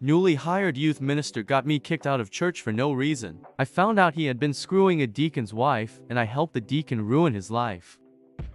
newly hired youth minister got me kicked out of church for no reason. I found out he had been screwing a deacon's wife, and I helped the deacon ruin his life.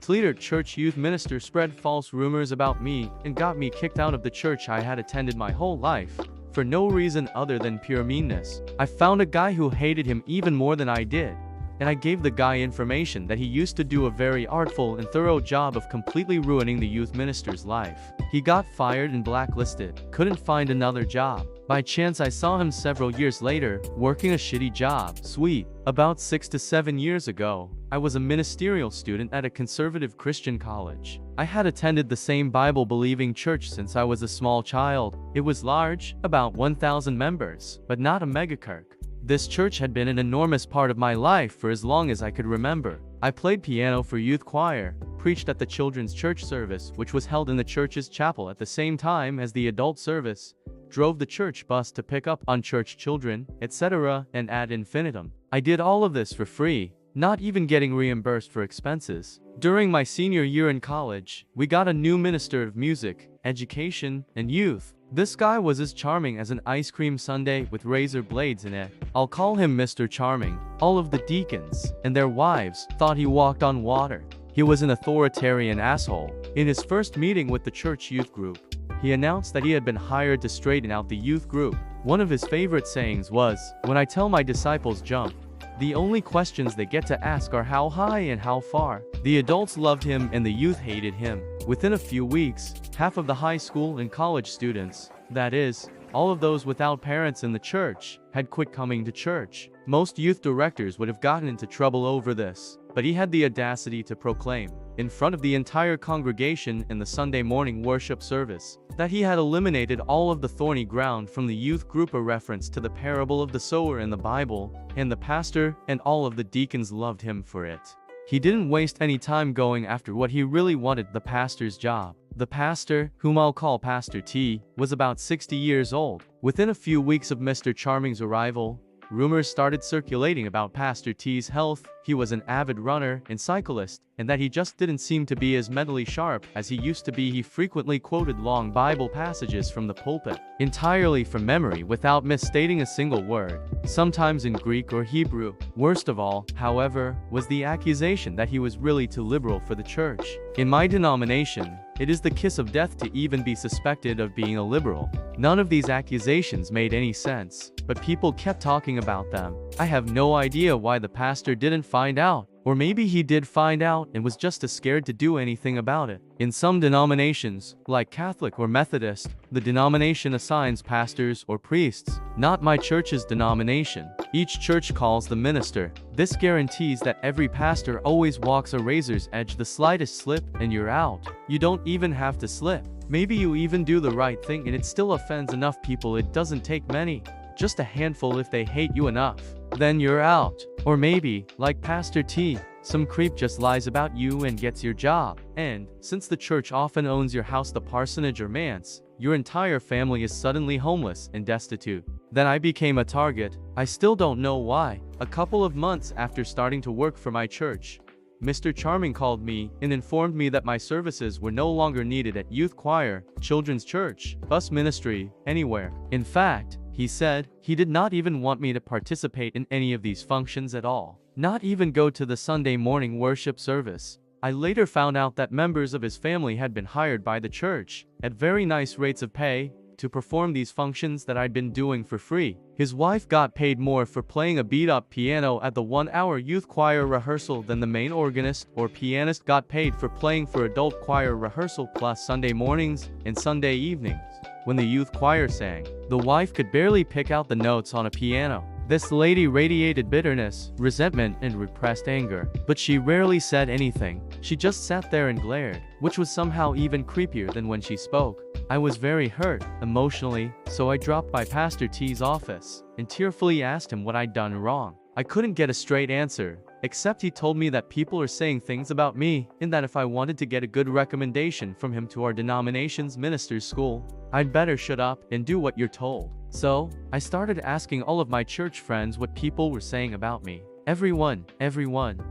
Leader church youth minister spread false rumors about me and got me kicked out of the church I had attended my whole life, for no reason other than pure meanness. I found a guy who hated him even more than I did, and I gave the guy information that he used to do a very artful and thorough job of completely ruining the youth minister's life. He got fired and blacklisted, couldn't find another job. By chance I saw him several years later, working a shitty job. Sweet. About 6 to 7 years ago, I was a ministerial student at a conservative Christian college. I had attended the same Bible-believing church since I was a small child. It was large, about 1,000 members, but not a megakirk. This church had been an enormous part of my life for as long as I could remember. I played piano for youth choir, preached at the children's church service, which was held in the church's chapel at the same time as the adult service, drove the church bus to pick up unchurched children, etc., and ad infinitum. I did all of this for free, not even getting reimbursed for expenses. During my senior year in college, we got a new minister of music, education, and youth. This guy was as charming as an ice cream sundae with razor blades in it. I'll call him Mr. Charming. All of the deacons and their wives thought he walked on water. He was an authoritarian asshole. In his first meeting with the church youth group, he announced that he had been hired to straighten out the youth group. One of his favorite sayings was, "When I tell my disciples jump, the only questions they get to ask are how high and how far." The adults loved him and the youth hated him. Within a few weeks, half of the high school and college students, that is, all of those without parents in the church, had quit coming to church. Most youth directors would have gotten into trouble over this, but he had the audacity to proclaim, in front of the entire congregation in the Sunday morning worship service, that he had eliminated all of the thorny ground from the youth group, a reference to the parable of the sower in the Bible, and the pastor and all of the deacons loved him for it. He didn't waste any time going after what he really wanted, the pastor's job. The pastor, whom I'll call Pastor T, was about 60 years old. Within a few weeks of Mr. Charming's arrival, rumors started circulating about Pastor T's health. He was an avid runner and cyclist, and that he just didn't seem to be as mentally sharp as he used to be. He frequently quoted long Bible passages from the pulpit, entirely from memory without misstating a single word, sometimes in Greek or Hebrew. Worst of all, however, was the accusation that he was really too liberal for the church. In my denomination, it is the kiss of death to even be suspected of being a liberal. None of these accusations made any sense, but people kept talking about them. I have no idea why the pastor didn't find out, or maybe he did find out and was just too scared to do anything about it. In some denominations, like Catholic or Methodist, the denomination assigns pastors or priests. Not my church's denomination. Each church calls the minister. This guarantees that every pastor always walks a razor's edge. The slightest slip and you're out. You don't even have to slip. Maybe you even do the right thing and it still offends enough people. It doesn't take many. Just a handful. If they hate you enough, then you're out. Or maybe, like Pastor T, some creep just lies about you and gets your job. And, since the church often owns your house, the parsonage or manse, your entire family is suddenly homeless and destitute. Then I became a target. I still don't know why. A couple of months after starting to work for my church, Mr. Charming called me and informed me that my services were no longer needed at youth choir, children's church, bus ministry, anywhere. In fact, he said he did not even want me to participate in any of these functions at all, not even go to the Sunday morning worship service. I later found out that members of his family had been hired by the church, at very nice rates of pay, to perform these functions that I'd been doing for free. His wife got paid more for playing a beat-up piano at the 1-hour youth choir rehearsal than the main organist or pianist got paid for playing for adult choir rehearsal plus Sunday mornings and Sunday evenings. When the youth choir sang, the wife could barely pick out the notes on a piano. This lady radiated bitterness, resentment, and repressed anger, but she rarely said anything. She just sat there and glared, which was somehow even creepier than when she spoke. I was very hurt, emotionally, so I dropped by Pastor T's office and tearfully asked him what I'd done wrong. I couldn't get a straight answer, except he told me that people are saying things about me, and that if I wanted to get a good recommendation from him to our denomination's minister's school, I'd better shut up and do what you're told. So, I started asking all of my church friends what people were saying about me. Everyone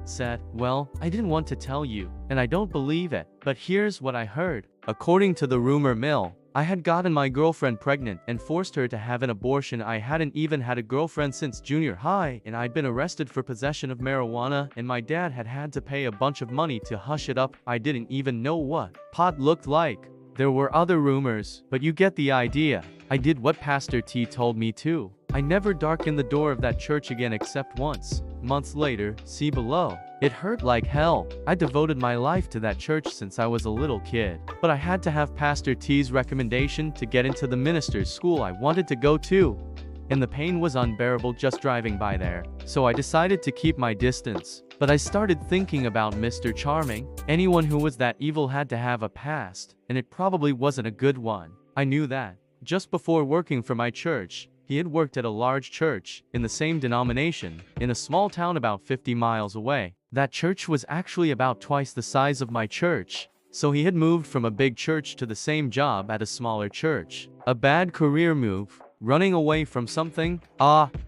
said, "Well, I didn't want to tell you, and I don't believe it, but here's what I heard." According to the rumor mill, I had gotten my girlfriend pregnant and forced her to have an abortion. I hadn't even had a girlfriend since junior high, and I'd been arrested for possession of marijuana, and my dad had to pay a bunch of money to hush it up. I didn't even know what pot looked like. There were other rumors, but you get the idea. I did what Pastor T told me to. I never darkened the door of that church again except once. Months later, see below. It hurt like hell. I devoted my life to that church since I was a little kid. But I had to have Pastor T's recommendation to get into the minister's school I wanted to go to. And the pain was unbearable just driving by there. So I decided to keep my distance. But I started thinking about Mr. Charming. Anyone who was that evil had to have a past, and it probably wasn't a good one. I knew that. Just before working for my church, he had worked at a large church in the same denomination in a small town about 50 miles away. That church was actually about twice the size of my church. So he had moved from a big church to the same job at a smaller church. A bad career move. Running away from something?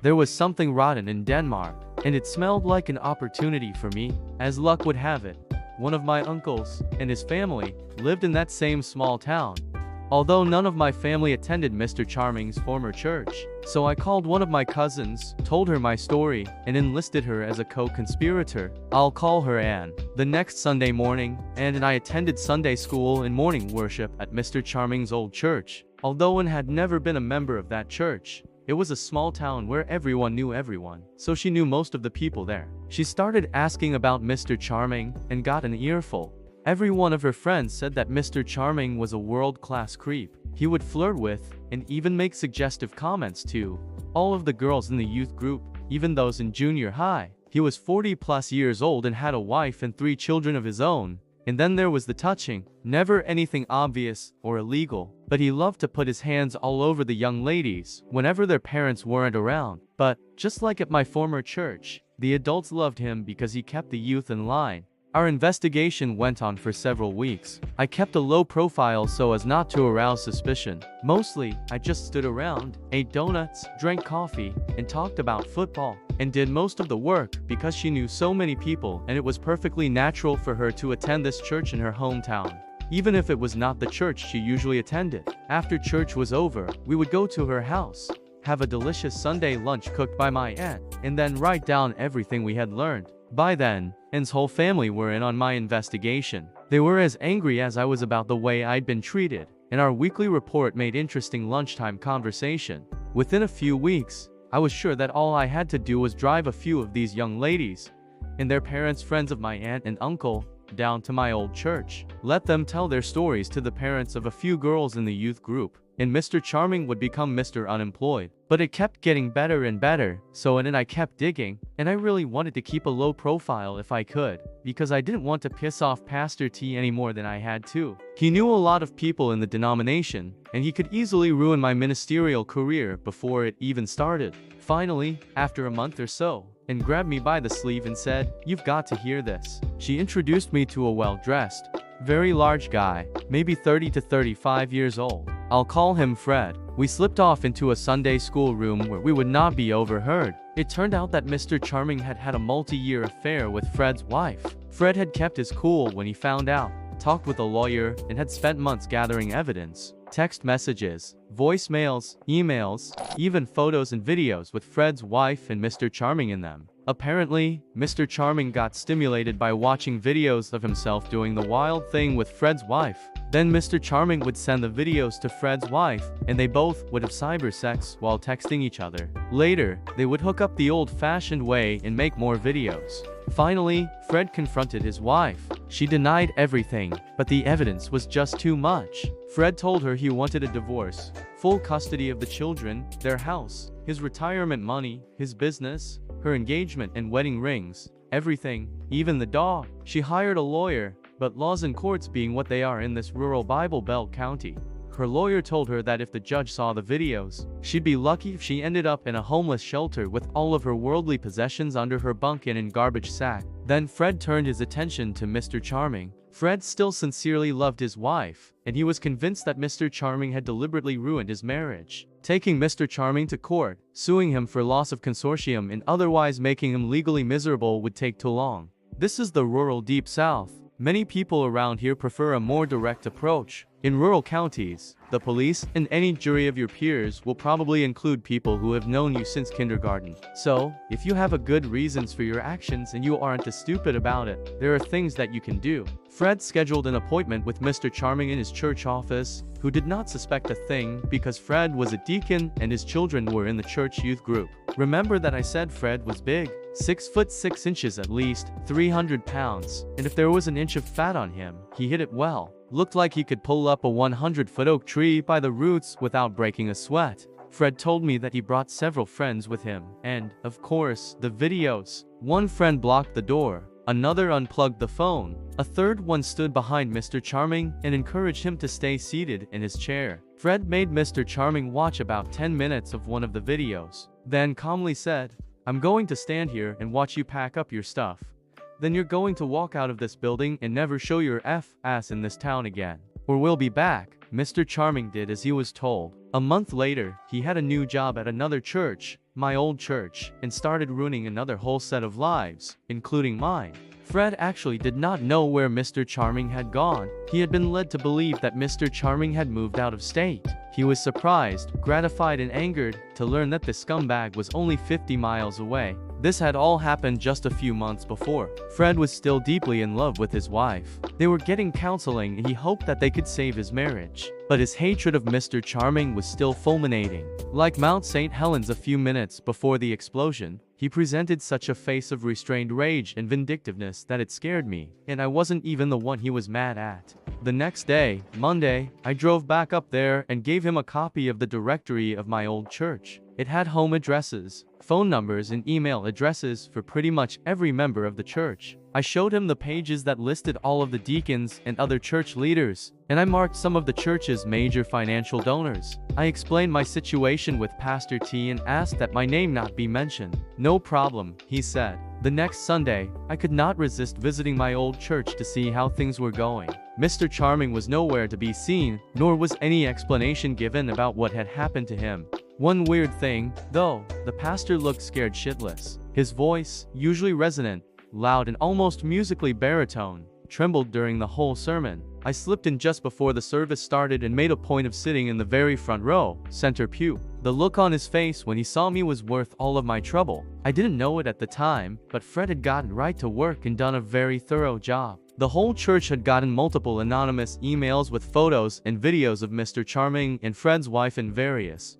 There was something rotten in Denmark, and it smelled like an opportunity for me. As luck would have it, one of my uncles and his family lived in that same small town. Although none of my family attended Mr. Charming's former church. So I called one of my cousins, told her my story, and enlisted her as a co-conspirator. I'll call her Anne. The next Sunday morning, Anne and I attended Sunday school and morning worship at Mr. Charming's old church. Although Anne had never been a member of that church, it was a small town where everyone knew everyone, so she knew most of the people there. She started asking about Mr. Charming and got an earful. Every one of her friends said that Mr. Charming was a world-class creep. He would flirt with, and even make suggestive comments to, all of the girls in the youth group, even those in junior high. He was 40+ years old and had a wife and 3 children of his own. And then there was the touching. Never anything obvious or illegal, but he loved to put his hands all over the young ladies whenever their parents weren't around. But, just like at my former church, the adults loved him because he kept the youth in line. Our investigation went on for several weeks. I kept a low profile so as not to arouse suspicion. Mostly, I just stood around, ate donuts, drank coffee, and talked about football, and did most of the work because she knew so many people and it was perfectly natural for her to attend this church in her hometown. Even if it was not the church she usually attended. After church was over, we would go to her house, have a delicious Sunday lunch cooked by my aunt, and then write down everything we had learned. By then, Anne's whole family were in on my investigation. They were as angry as I was about the way I'd been treated, and our weekly report made interesting lunchtime conversation. Within a few weeks, I was sure that all I had to do was drive a few of these young ladies, and their parents, friends of my aunt and uncle, down to my old church. Let them tell their stories to the parents of a few girls in the youth group, and Mr. Charming would become Mr. Unemployed. But it kept getting better and better, so Anne and I kept digging, and I really wanted to keep a low profile if I could, because I didn't want to piss off Pastor T any more than I had to. He knew a lot of people in the denomination, and he could easily ruin my ministerial career before it even started. Finally, after a month or so, Anne grabbed me by the sleeve and said, "You've got to hear this." She introduced me to a well-dressed, very large guy, maybe 30 to 35 years old. I'll call him Fred. We slipped off into a Sunday school room where we would not be overheard. It turned out that Mr. Charming had had a multi-year affair with Fred's wife. Fred had kept his cool when he found out, talked with a lawyer, and had spent months gathering evidence. Text messages, voicemails, emails, even photos and videos with Fred's wife and Mr. Charming in them. Apparently, Mr. Charming got stimulated by watching videos of himself doing the wild thing with Fred's wife. Then Mr. Charming would send the videos to Fred's wife, and they both would have cybersex while texting each other. Later, they would hook up the old-fashioned way and make more videos. Finally, Fred confronted his wife. She denied everything, but the evidence was just too much. Fred told her he wanted a divorce, full custody of the children, their house, his retirement money, his business, her engagement and wedding rings, everything, even the dog. She hired a lawyer, but laws and courts being what they are in this rural Bible Belt county, her lawyer told her that if the judge saw the videos, she'd be lucky if she ended up in a homeless shelter with all of her worldly possessions under her bunk and in garbage sack. Then Fred turned his attention to Mr. Charming. Fred still sincerely loved his wife, and he was convinced that Mr. Charming had deliberately ruined his marriage. Taking Mr. Charming to court, suing him for loss of consortium and otherwise making him legally miserable would take too long. This is the rural Deep South. Many people around here prefer a more direct approach. In rural counties, the police and any jury of your peers will probably include people who have known you since kindergarten. So, if you have a good reasons for your actions and you aren't as stupid about it, there are things that you can do. Fred scheduled an appointment with Mr. Charming in his church office, who did not suspect a thing because Fred was a deacon and his children were in the church youth group. Remember that I said Fred was big? 6 foot 6 inches at least, 300 pounds, and if there was an inch of fat on him, he hit it well. Looked like he could pull up a 100-foot oak tree by the roots without breaking a sweat. Fred told me that he brought several friends with him, and, of course, the videos. One friend blocked the door, another unplugged the phone, a third one stood behind Mr. Charming and encouraged him to stay seated in his chair. Fred made Mr. Charming watch about 10 minutes of one of the videos, then calmly said, "I'm going to stand here and watch you pack up your stuff. Then you're going to walk out of this building and never show your ass in this town again. Or we'll be back." Mr. Charming did as he was told. A month later, he had a new job at another church, my old church, and started ruining another whole set of lives, including mine. Fred actually did not know where Mr. Charming had gone. He had been led to believe that Mr. Charming had moved out of state. He was surprised, gratified and angered to learn that the scumbag was only 50 miles away. This had all happened just a few months before. Fred was still deeply in love with his wife. They were getting counseling and he hoped that they could save his marriage. But his hatred of Mr. Charming was still fulminating. Like Mount St. Helens a few minutes before the explosion, he presented such a face of restrained rage and vindictiveness that it scared me, and I wasn't even the one he was mad at. The next day, Monday, I drove back up there and gave him a copy of the directory of my old church. It had home addresses, phone numbers and email addresses for pretty much every member of the church. I showed him the pages that listed all of the deacons and other church leaders, and I marked some of the church's major financial donors. I explained my situation with Pastor T and asked that my name not be mentioned. "No problem," he said. The next Sunday, I could not resist visiting my old church to see how things were going. Mr. Charming was nowhere to be seen, nor was any explanation given about what had happened to him. One weird thing, though, the pastor looked scared shitless. His voice, usually resonant, loud and almost musically baritone, trembled during the whole sermon. I slipped in just before the service started and made a point of sitting in the very front row, center pew. The look on his face when he saw me was worth all of my trouble. I didn't know it at the time, but Fred had gotten right to work and done a very thorough job. The whole church had gotten multiple anonymous emails with photos and videos of Mr. Charming and Fred's wife in various,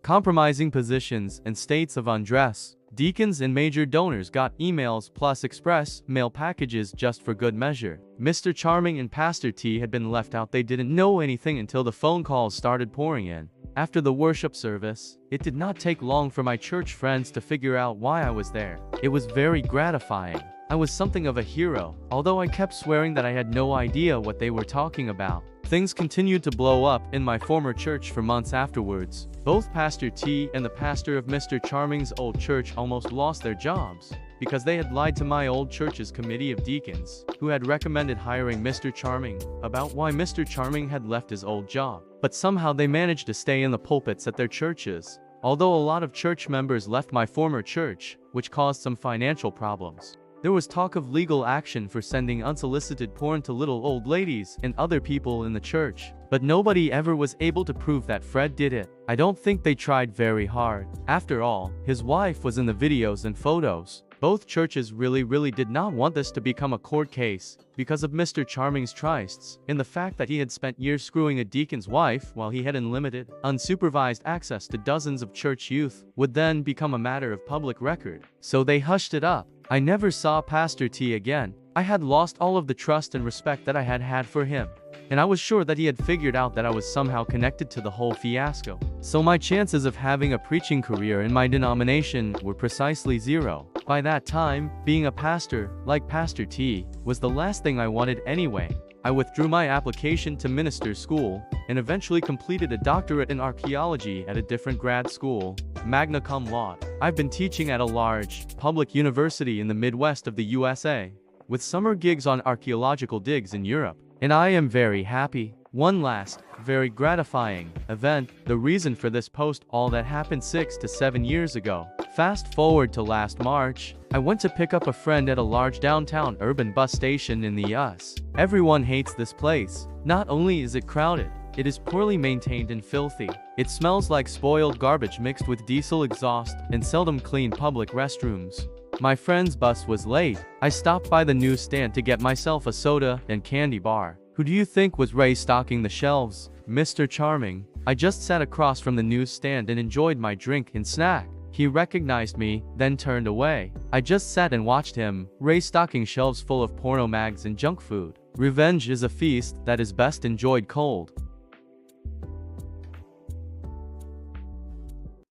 compromising positions and states of undress. Deacons and major donors got emails plus express mail packages just for good measure. Mr. Charming and Pastor T had been left out. They didn't know anything until the phone calls started pouring in. After the worship service, it did not take long for my church friends to figure out why I was there. It was very gratifying. I was something of a hero, although I kept swearing that I had no idea what they were talking about. Things continued to blow up in my former church for months afterwards. Both Pastor T and the pastor of Mr. Charming's old church almost lost their jobs because they had lied to my old church's committee of deacons, who had recommended hiring Mr. Charming, about why Mr. Charming had left his old job. But somehow they managed to stay in the pulpits at their churches, although a lot of church members left my former church, which caused some financial problems. There was talk of legal action for sending unsolicited porn to little old ladies and other people in the church, but nobody ever was able to prove that Fred did it. I don't think they tried very hard. After all, his wife was in the videos and photos. Both churches really did not want this to become a court case because of Mr. Charming's trysts and the fact that he had spent years screwing a deacon's wife while he had unlimited, unsupervised access to dozens of church youth would then become a matter of public record. So they hushed it up. I never saw Pastor T again. I had lost all of the trust and respect that I had had for him, and I was sure that he had figured out that I was somehow connected to the whole fiasco. So my chances of having a preaching career in my denomination were precisely zero. By that time, being a pastor, like Pastor T, was the last thing I wanted anyway. I withdrew my application to minister school and eventually completed a doctorate in archaeology at a different grad school, magna cum laude. I've been teaching at a large, public university in the Midwest of the USA, with summer gigs on archaeological digs in Europe, and I am very happy. One last, very gratifying event, the reason for this post, all that happened 6 to 7 years ago. Fast forward to last March, I went to pick up a friend at a large downtown urban bus station in the US. Everyone hates this place. Not only is it crowded, it is poorly maintained and filthy. It smells like spoiled garbage mixed with diesel exhaust and seldom clean public restrooms. My friend's bus was late. I stopped by the newsstand to get myself a soda and candy bar. Who do you think was restocking the shelves? Mr. Charming. I just sat across from the newsstand and enjoyed my drink and snack. He recognized me, then turned away. I just sat and watched him, restocking shelves full of porno mags and junk food. Revenge is a feast that is best enjoyed cold.